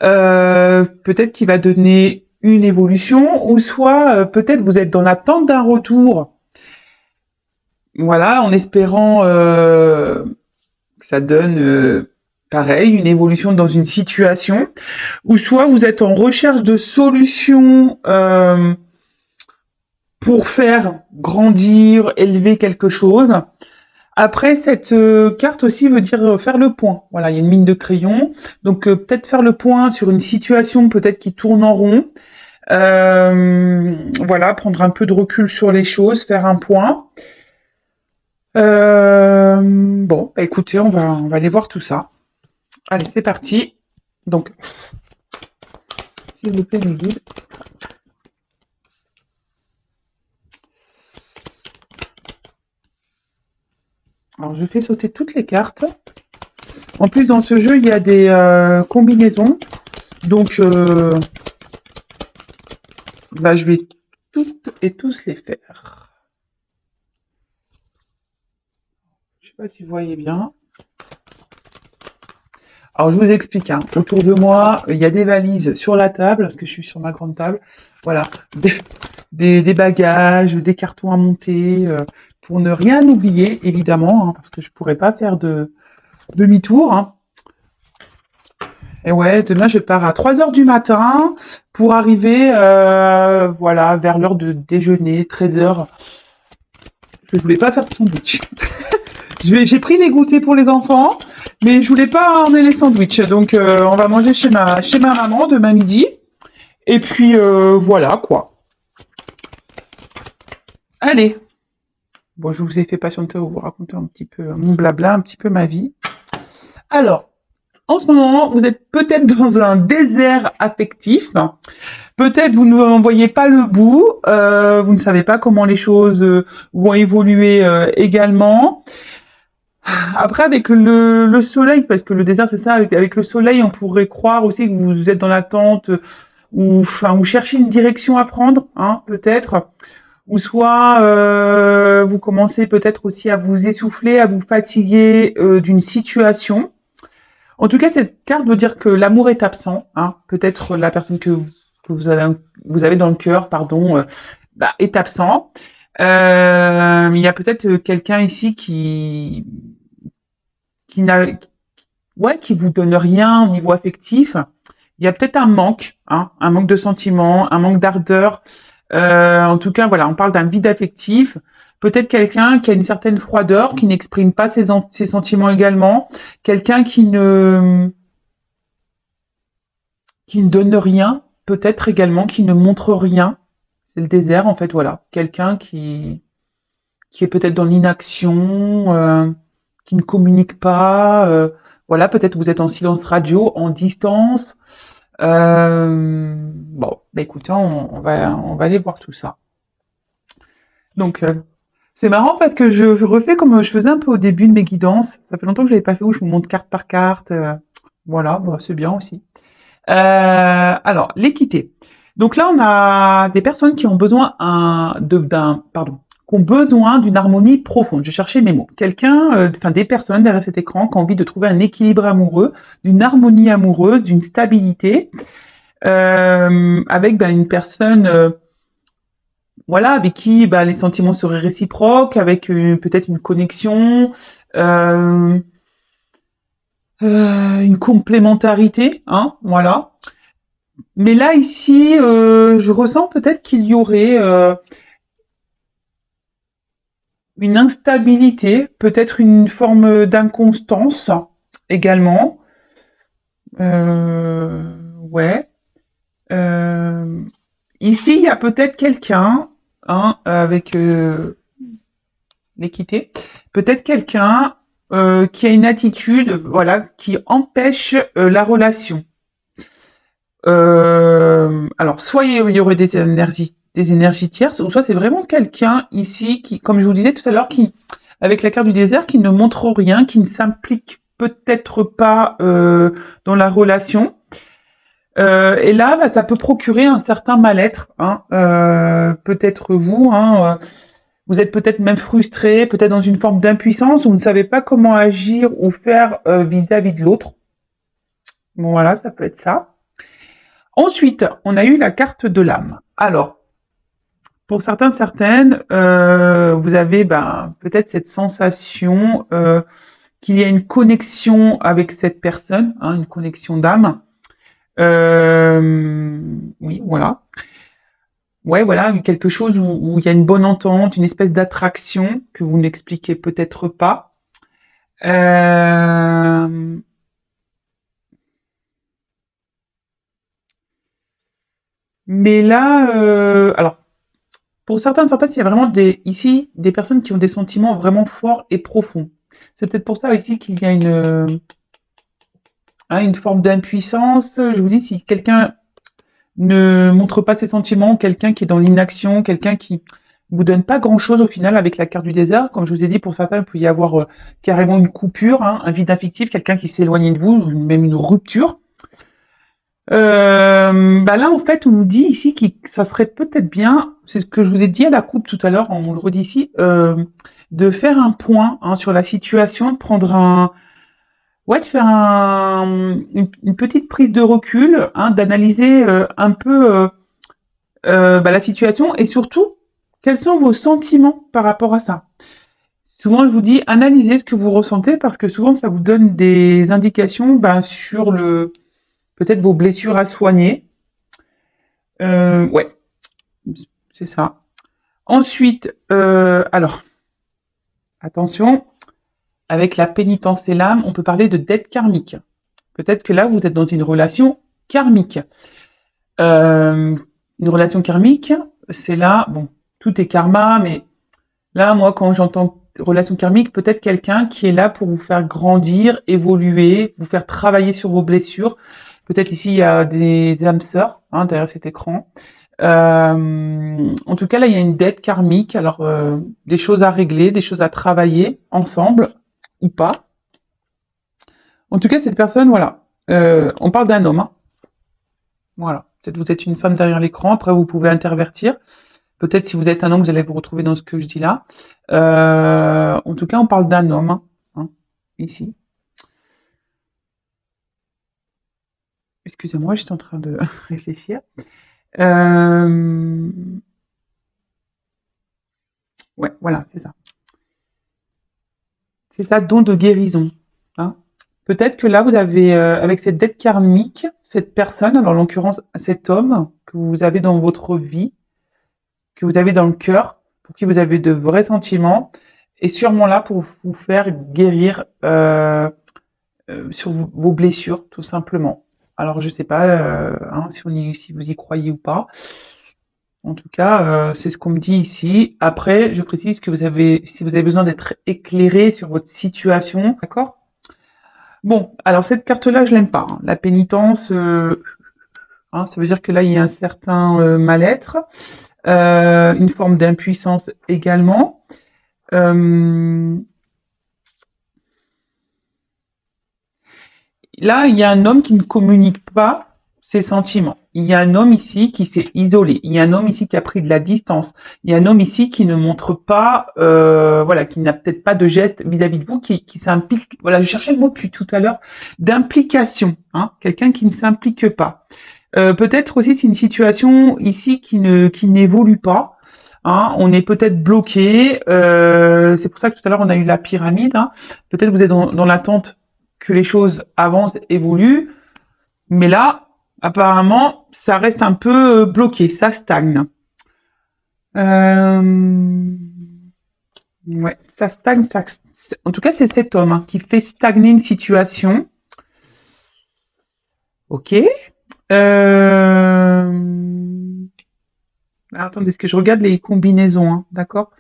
peut-être qu'il va donner une évolution, ou soit peut-être vous êtes dans l'attente d'un retour, voilà, en espérant que ça donne pareil, une évolution dans une situation, ou soit vous êtes en recherche de solutions pour faire grandir, élever quelque chose. Après, cette carte aussi veut dire faire le point. Voilà, il y a une mine de crayon. Donc, peut-être faire le point sur une situation peut-être qui tourne en rond. Voilà, prendre un peu de recul sur les choses, faire un point. Bon, bah, écoutez, on va aller voir tout ça. Allez, c'est parti. Donc, s'il vous plaît, mes guides. Alors, je fais sauter toutes les cartes. En plus, dans ce jeu, il y a des combinaisons. Donc, bah, je vais toutes et tous les faire. Je sais pas si vous voyez bien. Alors, je vous explique. Hein. Autour de moi, il y a des valises sur la table, parce que je suis sur ma grande table. Voilà. Des bagages, des cartons à monter, pour ne rien oublier, évidemment, hein, parce que je pourrais pas faire de demi-tour. Hein. Et ouais, demain, je pars à 3 heures du matin pour arriver, voilà, vers l'heure de déjeuner, 13 heures. Je voulais pas faire de sandwich. J'ai pris les goûters pour les enfants, mais je voulais pas emmener les sandwichs. Donc, on va manger chez ma maman demain midi. Et puis, voilà, quoi. Allez. Bon, je vous ai fait patienter pour vous raconter un petit peu mon blabla, un petit peu ma vie. Alors, en ce moment, vous êtes peut-être dans un désert affectif. Peut-être vous ne voyez pas le bout. Vous ne savez pas comment les choses vont évoluer également. Après, avec le soleil, parce que le désert, c'est ça, avec le soleil, on pourrait croire aussi que vous êtes dans l'attente ou enfin, vous cherchez une direction à prendre, hein, peut-être. Ou soit vous commencez peut-être aussi à vous essouffler, à vous fatiguer d'une situation. En tout cas, cette carte veut dire que l'amour est absent. Hein. Peut-être la personne que vous avez dans le cœur, pardon, bah, est absent. Il y a peut-être quelqu'un ici qui n'a, ouais, qui vous donne rien au niveau affectif. Il y a peut-être un manque de sentiments, un manque d'ardeur. En tout cas, voilà, on parle d'un vide affectif. Peut-être quelqu'un qui a une certaine froideur, qui n'exprime pas ses sentiments également. Quelqu'un qui ne donne rien, peut-être également, qui ne montre rien. C'est le désert, en fait, voilà. Quelqu'un qui est peut-être dans l'inaction, qui ne communique pas. Voilà, peut-être vous êtes en silence radio, en distance. Bon, bah écoutez, on va aller voir tout ça. Donc, c'est marrant parce que je refais comme je faisais un peu au début de mes guidances. Ça fait longtemps que je l'avais pas fait où je vous montre carte par carte. Voilà, bon, c'est bien aussi. Alors, l'équité. Donc là, on a des personnes qui ont besoin qui ont besoin d'une harmonie profonde. Je cherchais mes mots. Quelqu'un, enfin des personnes derrière cet écran qui ont envie de trouver un équilibre amoureux, d'une harmonie amoureuse, d'une stabilité, avec une personne, voilà, avec qui les sentiments seraient réciproques, avec peut-être une connexion. Euh, une complémentarité, hein, voilà. Mais là, ici, je ressens peut-être qu'il y aurait une instabilité, peut-être une forme d'inconstance également. Ouais. Euh, Ici, il y a peut-être quelqu'un, hein, avec l'équité, peut-être quelqu'un qui a une attitude, voilà, qui empêche la relation. Alors, soit il y aurait des énergies tierces, ou soit c'est vraiment quelqu'un ici qui, comme je vous disais tout à l'heure, qui, avec la carte du désert, qui ne montre rien, qui ne s'implique peut-être pas dans la relation. Et là, ça peut procurer un certain mal-être. Hein, peut-être vous, hein, vous êtes peut-être même frustré, peut-être dans une forme d'impuissance, où vous ne savez pas comment agir ou faire vis-à-vis de l'autre. Bon, voilà, ça peut être ça. Ensuite, on a eu la carte de l'âme. Alors, pour certains, certaines, vous avez peut-être cette sensation qu'il y a une connexion avec cette personne, hein, une connexion d'âme. Oui, voilà. Ouais, voilà, quelque chose où il y a une bonne entente, une espèce d'attraction que vous n'expliquez peut-être pas. Euh, mais là, alors, pour certains, certaines, il y a vraiment ici des personnes qui ont des sentiments vraiment forts et profonds. C'est peut-être pour ça ici qu'il y a une forme d'impuissance. Je vous dis, si quelqu'un ne montre pas ses sentiments, quelqu'un qui est dans l'inaction, quelqu'un qui vous donne pas grand-chose au final avec la carte du désert. Comme je vous ai dit, pour certains, il peut y avoir carrément une coupure, hein, un vide affectif, quelqu'un qui s'est éloigné de vous, même une rupture. Là, en fait, on nous dit ici que ça serait peut-être bien, c'est ce que je vous ai dit à la coupe tout à l'heure, on le redit ici, de faire un point, hein, sur la situation, de prendre ouais, de faire une petite prise de recul, hein, d'analyser un peu la situation et surtout, quels sont vos sentiments par rapport à ça. Souvent, je vous dis, analysez ce que vous ressentez parce que souvent, ça vous donne des indications sur peut-être vos blessures à soigner. Ouais, c'est ça. Ensuite, alors, attention, avec la pénitence et l'âme, on peut parler de dette karmique. Peut-être que là, vous êtes dans une relation karmique. Euh, une relation karmique, c'est là, bon, tout est karma, mais là, moi, quand j'entends relation karmique, peut-être quelqu'un qui est là pour vous faire grandir, évoluer, vous faire travailler sur vos blessures. Peut-être ici, il y a des âmes sœurs, hein, derrière cet écran. En tout cas, là, il y a une dette karmique. Alors, des choses à régler, des choses à travailler ensemble ou pas. En tout cas, cette personne, voilà. On parle d'un homme, hein. Voilà. Peut-être vous êtes une femme derrière l'écran. Après, vous pouvez intervertir. Peut-être si vous êtes un homme, vous allez vous retrouver dans ce que je dis là. En tout cas, on parle d'un homme, hein, ici. Excusez-moi, j'étais en train de réfléchir. Euh, ouais, voilà, c'est ça. C'est ça, don de guérison, hein. Peut-être que là, vous avez, avec cette dette karmique, cette personne, alors en l'occurrence cet homme que vous avez dans votre vie, que vous avez dans le cœur, pour qui vous avez de vrais sentiments, est sûrement là pour vous faire guérir sur vos blessures, tout simplement. Alors, je sais pas hein, si vous y croyez ou pas. En tout cas, c'est ce qu'on me dit ici. Après, je précise que si vous avez besoin d'être éclairé sur votre situation, d'accord? Bon, alors cette carte-là, je l'aime pas, hein. La pénitence, hein, ça veut dire que là, il y a un certain mal-être, une forme d'impuissance également. Euh, Là, il y a un homme qui ne communique pas ses sentiments. Il y a un homme ici qui s'est isolé. Il y a un homme ici qui a pris de la distance. Il y a un homme ici qui ne montre pas, voilà, qui n'a peut-être pas de geste vis-à-vis de vous, qui s'implique. Voilà, je cherchais le mot depuis tout à l'heure d'implication. Hein, quelqu'un qui ne s'implique pas. Peut-être aussi c'est une situation ici qui n'évolue pas. Hein, on est peut-être bloqué. C'est pour ça que tout à l'heure on a eu la pyramide. Hein. Peut-être vous êtes dans l'attente que les choses avancent, évoluent, mais là, apparemment, ça reste un peu bloqué, ça stagne. Euh, ouais, ça stagne. En tout cas, c'est cet homme hein, qui fait stagner une situation. Ok. Attendez, est-ce que je regarde les combinaisons, hein, d'accord?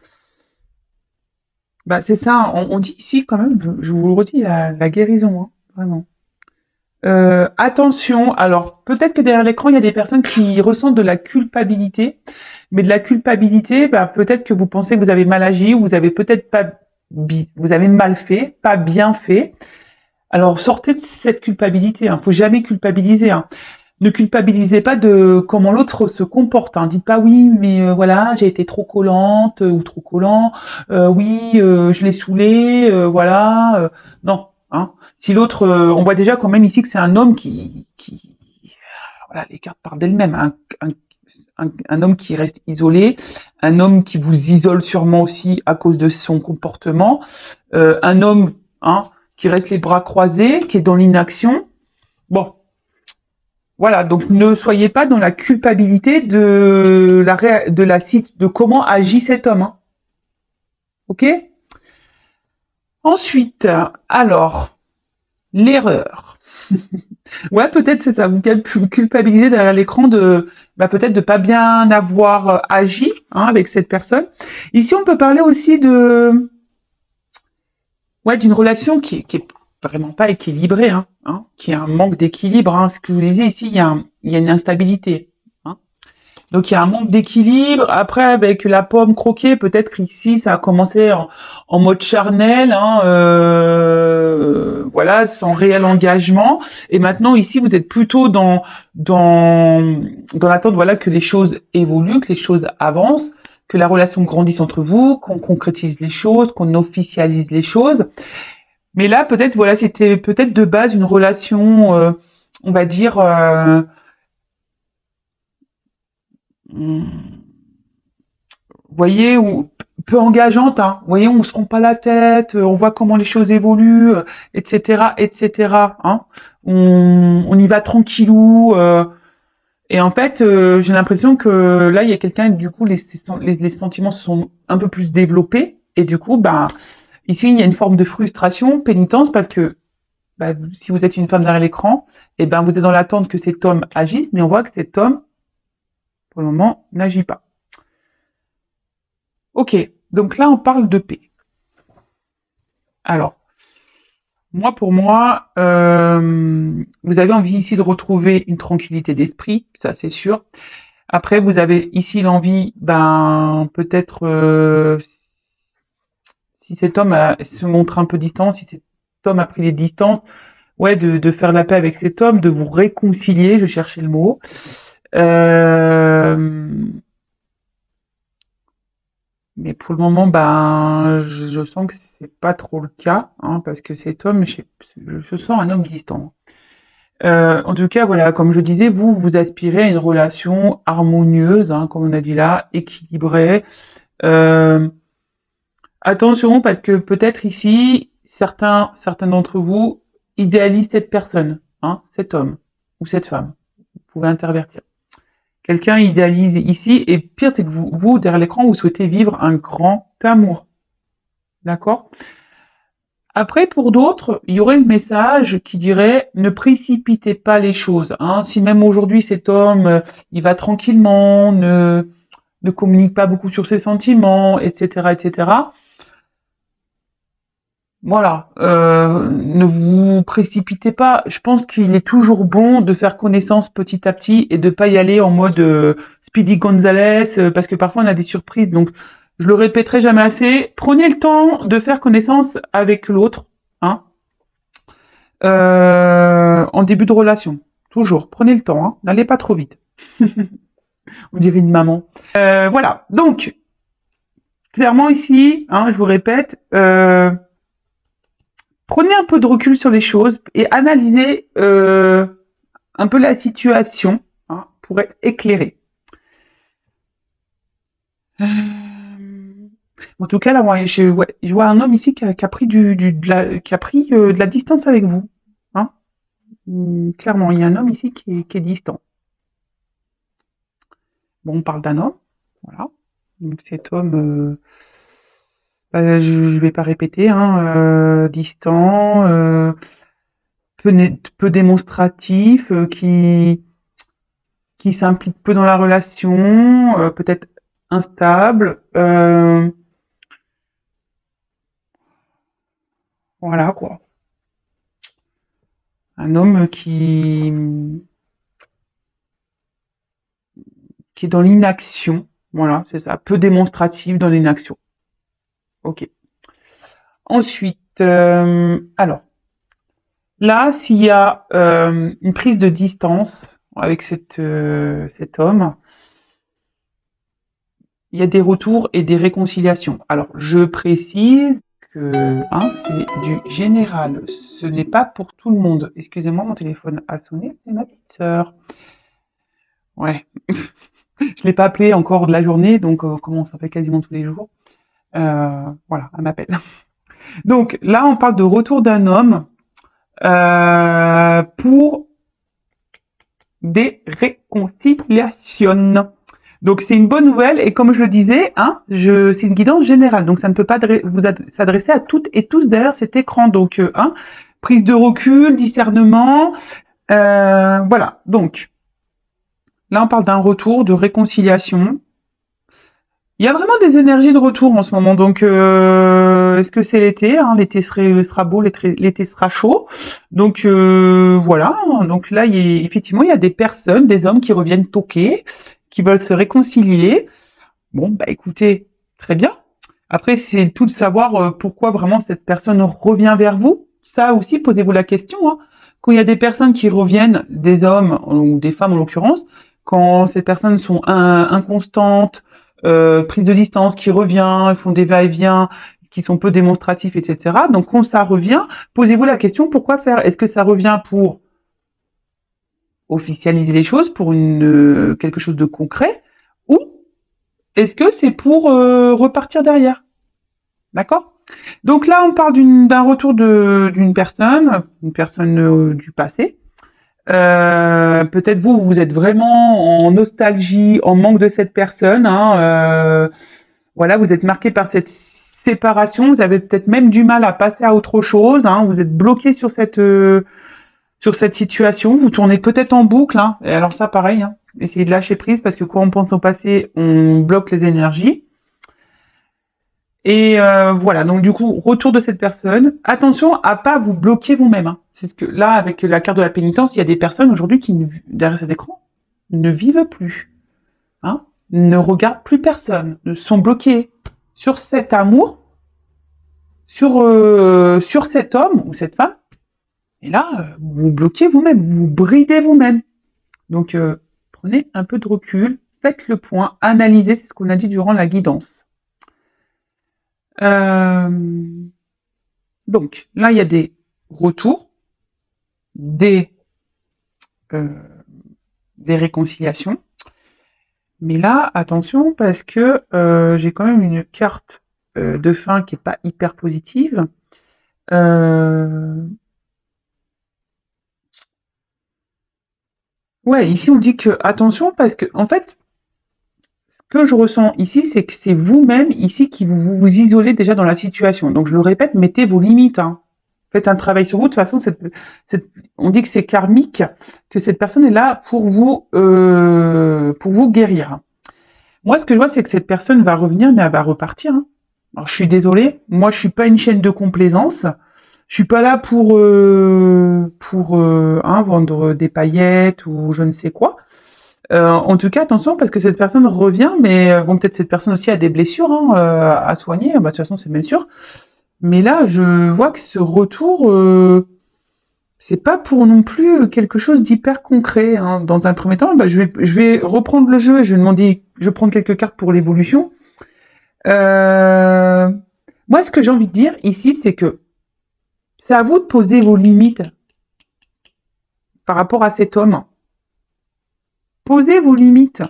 C'est ça, on dit ici quand même, je vous le redis, la guérison, hein, vraiment. Attention, alors peut-être que derrière l'écran, il y a des personnes qui ressentent de la culpabilité, mais de la culpabilité, peut-être que vous pensez que vous avez mal agi ou vous avez peut-être pas vous avez mal fait, pas bien fait. Alors sortez de cette culpabilité, hein. Faut jamais culpabiliser, hein. Ne culpabilisez pas de comment l'autre se comporte, hein. Dites pas oui, mais voilà, j'ai été trop collante ou trop collant. Oui, je l'ai saoulé, voilà. Non, hein. Si l'autre, on voit déjà quand même ici que c'est un homme qui voilà, les cartes parlent d'elles-mêmes. Un homme qui reste isolé, un homme qui vous isole sûrement aussi à cause de son comportement, un homme qui reste les bras croisés, qui est dans l'inaction. Bon, voilà, donc ne soyez pas dans la culpabilité de comment agit cet homme. Hein. Ok? Ensuite, alors, l'erreur. Ouais, peut-être c'est ça, vous culpabilisez derrière l'écran peut-être de pas bien avoir agi avec cette personne. Ici, on peut parler aussi d'une relation qui est vraiment pas équilibrée, qui a un manque d'équilibre. Ce que je vous disais ici, il y a une instabilité. Donc il y a un manque d'équilibre. Après, avec la pomme croquée, peut-être qu'ici ça a commencé en mode charnel, voilà, sans réel engagement. Et maintenant ici, vous êtes plutôt dans l'attente, voilà, que les choses évoluent, que les choses avancent, que la relation grandisse entre vous, qu'on concrétise les choses, qu'on officialise les choses. Mais là, peut-être, voilà, c'était peut-être de base une relation, on va dire. Vous voyez, peu engageante, vous voyez, on se rend pas la tête, on voit comment les choses évoluent, etc., etc. On y va tranquillou. Et en fait, j'ai l'impression que là, il y a quelqu'un, du coup, les sentiments se sont un peu plus développés. Et du coup, ici, il y a une forme de frustration, pénitence, parce que si vous êtes une femme derrière l'écran, vous êtes dans l'attente que cet homme agisse, mais on voit que cet homme, pour le moment, n'agit pas. Ok, donc là, on parle de paix. Alors, pour moi, vous avez envie ici de retrouver une tranquillité d'esprit, ça c'est sûr. Après, vous avez ici l'envie, peut-être, si cet homme se montre un peu distant, si cet homme a pris des distances, de faire la paix avec cet homme, de vous réconcilier, je cherchais le mot. Mais pour le moment, je sens que c'est pas trop le cas, parce que cet homme, je sens un homme distant. En tout cas, voilà, comme je disais, vous aspirez à une relation harmonieuse, comme on a dit là, équilibrée. Attention, parce que peut-être ici, certains d'entre vous idéalisent cette personne, cet homme ou cette femme. Vous pouvez intervertir. Quelqu'un idéalise ici, et pire, c'est que vous, derrière l'écran, vous souhaitez vivre un grand amour. D'accord? Après, pour d'autres, il y aurait le message qui dirait ne précipitez pas les choses. Si même aujourd'hui cet homme, il va tranquillement, ne communique pas beaucoup sur ses sentiments, etc., etc. Voilà, ne vous précipitez pas. Je pense qu'il est toujours bon de faire connaissance petit à petit et de pas y aller en mode Speedy Gonzales, parce que parfois on a des surprises. Donc, je le répéterai jamais assez. Prenez le temps de faire connaissance avec l'autre, en début de relation. Toujours, prenez le temps, n'allez pas trop vite. On dirait une maman. Voilà, donc, clairement ici, je vous répète, prenez un peu de recul sur les choses et analysez un peu la situation pour être éclairé. En tout cas, là, je vois un homme ici qui a pris de la distance avec vous. Clairement, il y a un homme ici qui est distant. Bon, on parle d'un homme, voilà. Donc cet homme, je vais pas répéter, distant, peu démonstratif, qui s'implique peu dans la relation, peut-être instable. Voilà quoi. Un homme qui est dans l'inaction. Voilà, c'est ça. Peu démonstratif dans l'inaction. Ok. Ensuite, alors, là, s'il y a une prise de distance avec cet homme, il y a des retours et des réconciliations. Alors, je précise que c'est du général. Ce n'est pas pour tout le monde. Excusez-moi, mon téléphone a sonné, c'est ma petite sœur. Ouais. Je l'ai pas appelée encore de la journée, donc comment on s'appelle quasiment tous les jours. Voilà, elle m'appelle. Donc là, on parle de retour d'un homme pour des réconciliations. Donc c'est une bonne nouvelle et comme je le disais, hein, c'est une guidance générale, donc ça ne peut pas s'adresser à toutes et tous derrière cet écran. Donc hein, prise de recul, discernement, voilà. Donc là on parle d'un retour, de réconciliation. Il y a vraiment des énergies de retour en ce moment. Donc est-ce que c'est l'été, hein, l'été sera beau, l'été sera chaud. Donc voilà. Donc là effectivement il y a des personnes, des hommes qui reviennent toquer, qui veulent se réconcilier. Bon, bah écoutez, très bien. Après, c'est tout de savoir pourquoi vraiment cette personne revient vers vous. Ça aussi, posez-vous la question. Hein. Quand il y a des personnes qui reviennent, des hommes ou des femmes en l'occurrence, quand ces personnes sont inconstantes, prises de distance, qui reviennent, font des va-et-vient, qui sont peu démonstratifs, etc. Donc quand ça revient, posez-vous la question pourquoi faire. Est-ce que ça revient pour officialiser les choses, pour quelque chose de concret, ou est-ce que c'est pour repartir derrière? D'accord? Donc là, on parle d'un retour d'une personne, une personne du passé. Peut-être vous êtes vraiment en nostalgie, en manque de cette personne. Hein, voilà, vous êtes marqué par cette séparation. Vous avez peut-être même du mal à passer à autre chose. Hein, vous êtes bloqué sur cette situation. Vous tournez peut-être en boucle. Hein, et alors ça, pareil. Hein, essayez de lâcher prise parce que quand on pense au passé, on bloque les énergies. Et voilà, donc du coup, retour de cette personne. Attention à pas vous bloquer vous-même. Hein. C'est ce que là, avec la carte de la pénitence, il y a des personnes aujourd'hui qui, derrière cet écran, ne vivent plus, hein, ne regardent plus personne, ne sont bloqués sur cet amour, sur cet homme ou cette femme. Et là, vous vous bloquez vous-même, vous vous bridez vous-même. Donc, prenez un peu de recul, faites le point, analysez, c'est ce qu'on a dit durant la guidance. Donc, là, il y a des retours, des réconciliations. Mais là, attention, parce que j'ai quand même une carte de fin qui n'est pas hyper positive. Ouais, ici on dit que attention, parce que en fait, ce que je ressens ici, c'est que c'est vous-même ici qui vous isolez déjà dans la situation. Donc je le répète, mettez vos limites. Hein. Faites un travail sur vous. De toute façon, on dit que c'est karmique, que cette personne est là pour vous guérir. Moi, ce que je vois, c'est que cette personne va revenir, mais elle va repartir. Hein. Alors, je suis désolée. Moi, je suis pas une chaîne de complaisance. Je suis pas là pour vendre des paillettes ou je ne sais quoi. En tout cas, attention parce que cette personne revient, mais bon, peut-être cette personne aussi a des blessures hein, à soigner. Bah, de toute façon, c'est bien sûr. Mais là, je vois que ce retour, c'est pas pour non plus quelque chose d'hyper concret. Hein. Dans un premier temps, bah, je vais reprendre le jeu et je vais demander, je vais prendre quelques cartes pour l'évolution. Moi, ce que j'ai envie de dire ici, c'est que c'est à vous de poser vos limites par rapport à cet homme. Posez vos limites.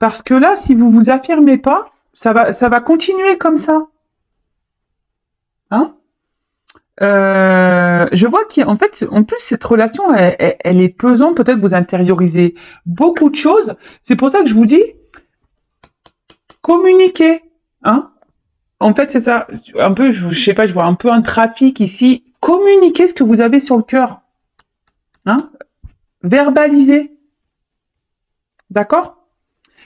Parce que là, si vous vous affirmez pas, ça va continuer comme ça. Hein je vois qu'en fait, en plus, cette relation, elle est pesante. Peut-être vous intériorisez beaucoup de choses. C'est pour ça que je vous dis, communiquez. Hein en fait, c'est ça. Un peu, je sais pas, je vois un peu un trafic ici. Communiquez ce que vous avez sur le cœur. Hein verbalisez. D'accord?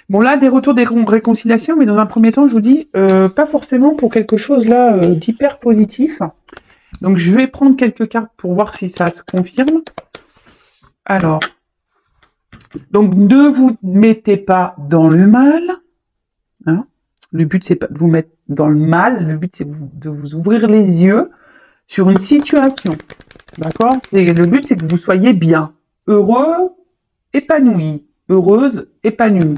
Bon, là, des retours, des réconciliations, mais dans un premier temps, je vous dis, pas forcément pour quelque chose là d'hyper positif. Donc, je vais prendre quelques cartes pour voir si ça se confirme. Alors, donc, ne vous mettez pas dans le mal. Hein. Le but, c'est pas de vous mettre dans le mal. Le but, c'est de vous ouvrir les yeux sur une situation. D'accord? Le but, c'est que vous soyez bien, heureux, épanoui, heureuse, épanouie.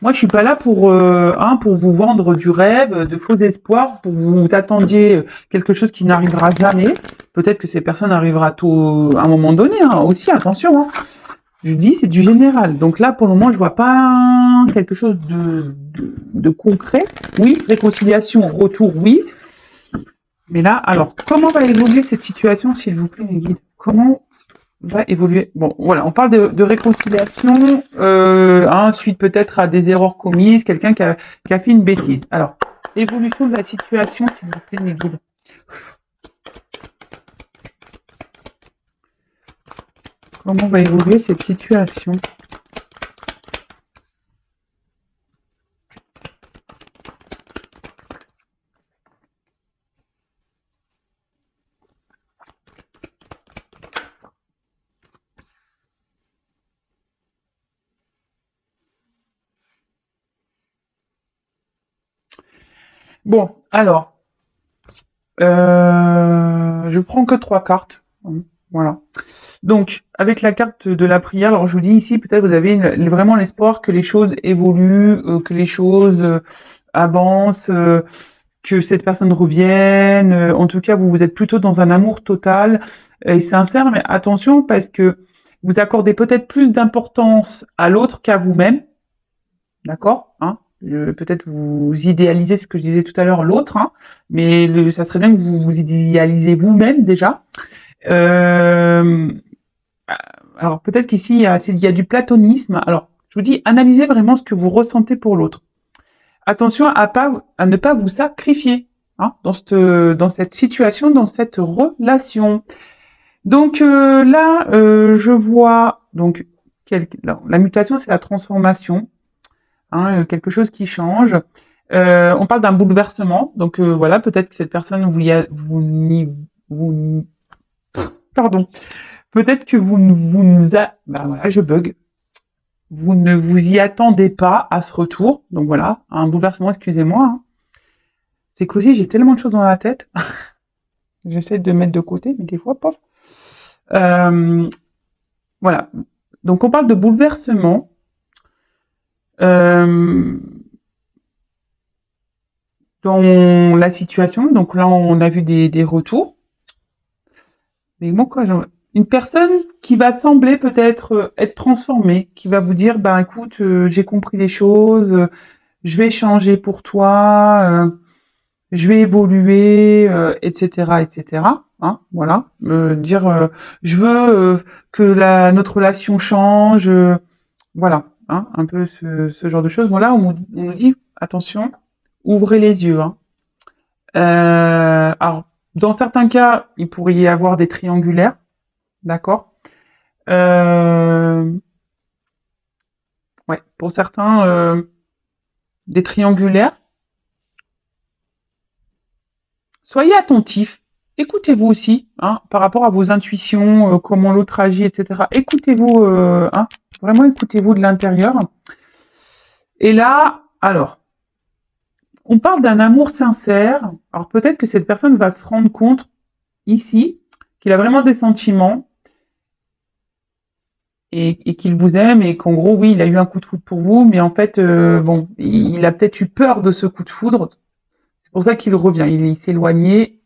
Moi, je suis pas là pour vous vendre du rêve, de faux espoirs, pour vous attendiez quelque chose qui n'arrivera jamais. Peut-être que ces personnes arrivera à un moment donné, hein, aussi, attention. Hein. Je dis, c'est du général. Donc là, pour le moment, je vois pas quelque chose de concret. Oui, réconciliation, retour, oui. Mais là, alors, comment va évoluer cette situation, s'il vous plaît, les guides? Comment va évoluer? Bon, voilà, on parle de réconciliation, suite peut-être à des erreurs commises, quelqu'un qui a fait une bêtise. Alors, évolution de la situation, s'il vous plaît, les guides. Comment va évoluer cette situation? Bon, alors, je prends que 3 cartes. Voilà. Donc, avec la carte de la prière, alors je vous dis ici, peut-être vous avez vraiment l'espoir que les choses évoluent, que les choses avancent, que cette personne revienne. En tout cas, vous êtes plutôt dans un amour total et sincère, mais attention parce que vous accordez peut-être plus d'importance à l'autre qu'à vous-même, d'accord, hein? Peut-être vous idéalisez ce que je disais tout à l'heure, l'autre, hein, mais ça serait bien que vous vous idéalisez vous-même déjà. Euh, alors peut-être qu'ici il y a du platonisme. Alors je vous dis, analysez vraiment ce que vous ressentez pour l'autre. Attention à ne pas vous sacrifier, hein, dans cette situation, dans cette relation. Donc là, je vois donc la mutation, c'est la transformation, hein, quelque chose qui change. On parle d'un bouleversement, donc voilà, peut-être que cette personne pardon, peut-être que voilà, je bug. Vous ne vous y attendez pas à ce retour, donc voilà, un bouleversement, excusez-moi, hein. C'est qu'aussi, j'ai tellement de choses dans la tête. J'essaie de mettre de côté, mais des fois, pas. Voilà. Donc, on parle de bouleversement. Euh, dans la situation. Donc là, on a vu des retours. Mais bon, quoi, une personne qui va sembler peut-être être transformée, qui va vous dire, ben écoute, j'ai compris les choses, je vais changer pour toi, je vais évoluer, etc., etc. Hein, voilà, dire, je veux que notre relation change, voilà, hein, un peu ce genre de choses. Voilà, on nous dit, attention, ouvrez les yeux, hein. Alors, dans certains cas, il pourrait y avoir des triangulaires, d'accord. Euh, ouais, pour certains, des triangulaires. Soyez attentifs. Écoutez-vous aussi, hein, par rapport à vos intuitions, comment l'autre agit, etc. Écoutez-vous, hein, vraiment écoutez-vous de l'intérieur. Et là, alors, on parle d'un amour sincère. Alors peut-être que cette personne va se rendre compte ici qu'il a vraiment des sentiments et qu'il vous aime et qu'en gros, oui, il a eu un coup de foudre pour vous, mais en fait, bon, il a peut-être eu peur de ce coup de foudre. C'est pour ça qu'il revient. Il s'éloignait,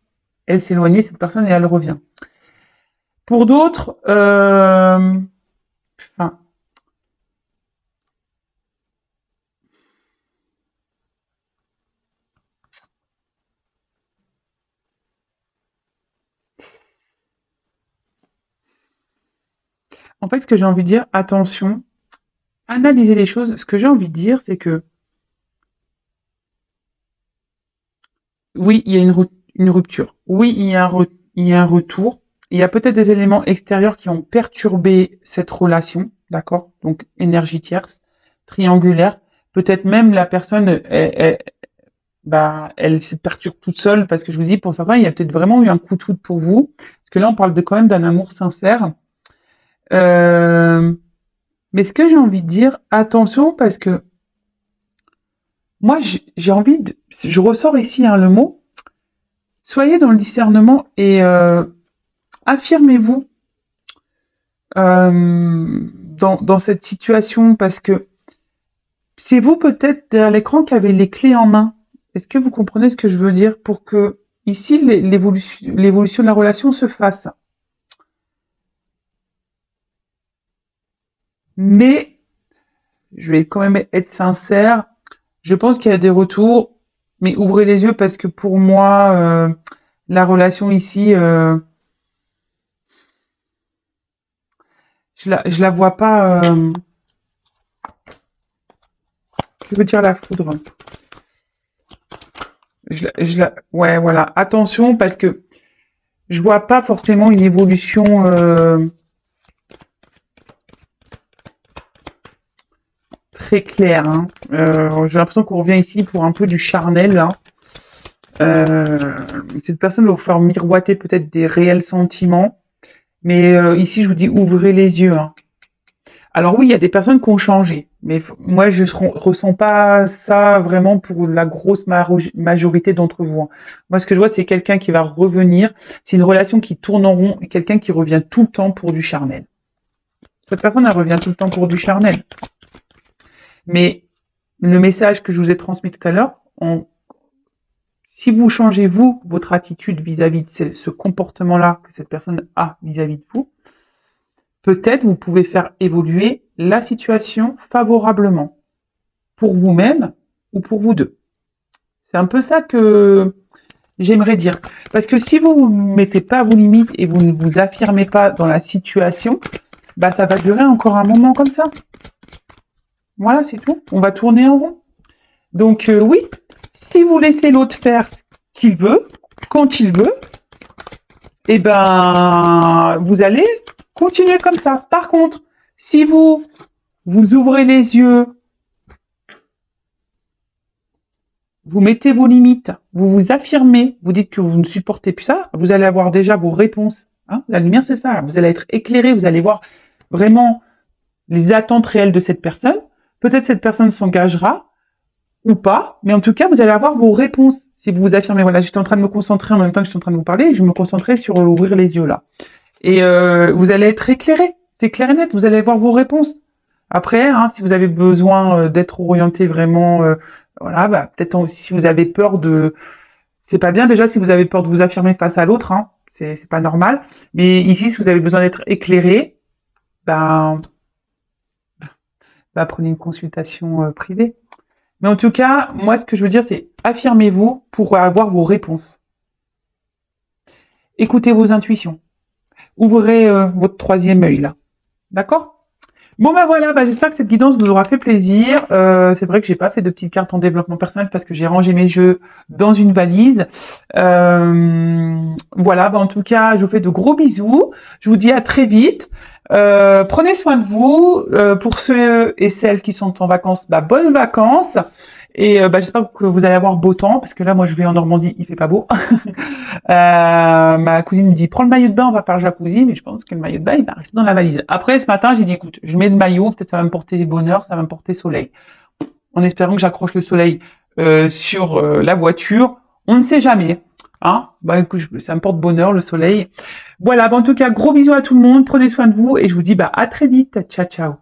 elle s'éloignait, cette personne, et elle revient. Pour d'autres, enfin, en fait, ce que j'ai envie de dire, attention, analysez les choses. Ce que j'ai envie de dire, c'est que oui, il y a une rupture. Oui, il y a un retour. Il y a peut-être des éléments extérieurs qui ont perturbé cette relation, d'accord? Donc, énergie tierce, triangulaire. Peut-être même la personne, elle se perturbe toute seule parce que je vous dis, pour certains, il y a peut-être vraiment eu un coup de foudre pour vous. Parce que là, on parle quand même d'un amour sincère. Euh, mais ce que j'ai envie de dire, attention parce que moi, j'ai envie de, je ressors ici hein, le mot, soyez dans le discernement et affirmez-vous dans cette situation parce que c'est vous peut-être derrière l'écran qui avez les clés en main. Est-ce que vous comprenez ce que je veux dire pour que ici l'évolution de la relation se fasse? Mais je vais quand même être sincère. Je pense qu'il y a des retours, mais ouvrez les yeux parce que pour moi, la relation ici, je la vois pas. Que veut dire la foudre? Ouais, voilà. Attention parce que je vois pas forcément une évolution très claire. Hein. J'ai l'impression qu'on revient ici pour un peu du charnel. Hein. Cette personne va vous faire miroiter peut-être des réels sentiments. Mais ici, je vous dis, ouvrez les yeux. Hein. Alors oui, il y a des personnes qui ont changé. Mais moi, je ressens pas ça vraiment pour la grosse majorité d'entre vous. Hein. Moi, ce que je vois, c'est quelqu'un qui va revenir. C'est une relation qui tourne en rond et quelqu'un qui revient tout le temps pour du charnel. Cette personne, elle revient tout le temps pour du charnel. Mais le message que je vous ai transmis tout à l'heure, si vous changez, vous, votre attitude vis-à-vis de ce comportement-là que cette personne a vis-à-vis de vous, peut-être vous pouvez faire évoluer la situation favorablement pour vous-même ou pour vous deux. C'est un peu ça que j'aimerais dire. Parce que si vous ne mettez pas vos limites et vous ne vous affirmez pas dans la situation, bah ça va durer encore un moment comme ça. Voilà, c'est tout. On va tourner en rond. Donc oui, si vous laissez l'autre faire ce qu'il veut, quand il veut, eh ben vous allez continuer comme ça. Par contre, si vous ouvrez les yeux, vous mettez vos limites, vous vous affirmez, vous dites que vous ne supportez plus ça, vous allez avoir déjà vos réponses. Hein. La lumière, c'est ça. Vous allez être éclairé, vous allez voir vraiment les attentes réelles de cette personne. Peut-être cette personne s'engagera ou pas, mais en tout cas, vous allez avoir vos réponses. Si vous vous affirmez, voilà, j'étais en train de me concentrer en même temps que j'étais en train de vous parler, et je me concentrais sur ouvrir les yeux là. Et vous allez être éclairé, c'est clair et net, vous allez avoir vos réponses. Après, hein, si vous avez besoin d'être orienté vraiment, voilà, bah, peut-être si vous avez peur de... C'est pas bien déjà si vous avez peur de vous affirmer face à l'autre, hein, c'est pas normal. Mais ici, si vous avez besoin d'être éclairé, ben, prenez une consultation privée. Mais en tout cas, moi, ce que je veux dire, c'est affirmez-vous pour avoir vos réponses. Écoutez vos intuitions. Ouvrez votre troisième œil, là. D'accord? Bon, ben voilà, j'espère que cette guidance vous aura fait plaisir. C'est vrai que j'ai pas fait de petites cartes en développement personnel parce que j'ai rangé mes jeux dans une valise. Voilà, en tout cas, je vous fais de gros bisous. Je vous dis à très vite. Prenez soin de vous. Pour ceux et celles qui sont en vacances, bonnes vacances. Et j'espère que vous allez avoir beau temps, parce que là, moi, je vais en Normandie, il fait pas beau. Ma cousine me dit, prends le maillot de bain, on va faire le jacuzzi, mais je pense que le maillot de bain, il va rester dans la valise. Après, ce matin, j'ai dit, écoute, je mets le maillot, peut-être ça va me porter bonheur, ça va me porter soleil. En espérant que j'accroche le soleil sur la voiture, on ne sait jamais. Hein, écoute, ça me porte bonheur, le soleil. Voilà, en tout cas, gros bisous à tout le monde, prenez soin de vous, et je vous dis à très vite. Ciao, ciao.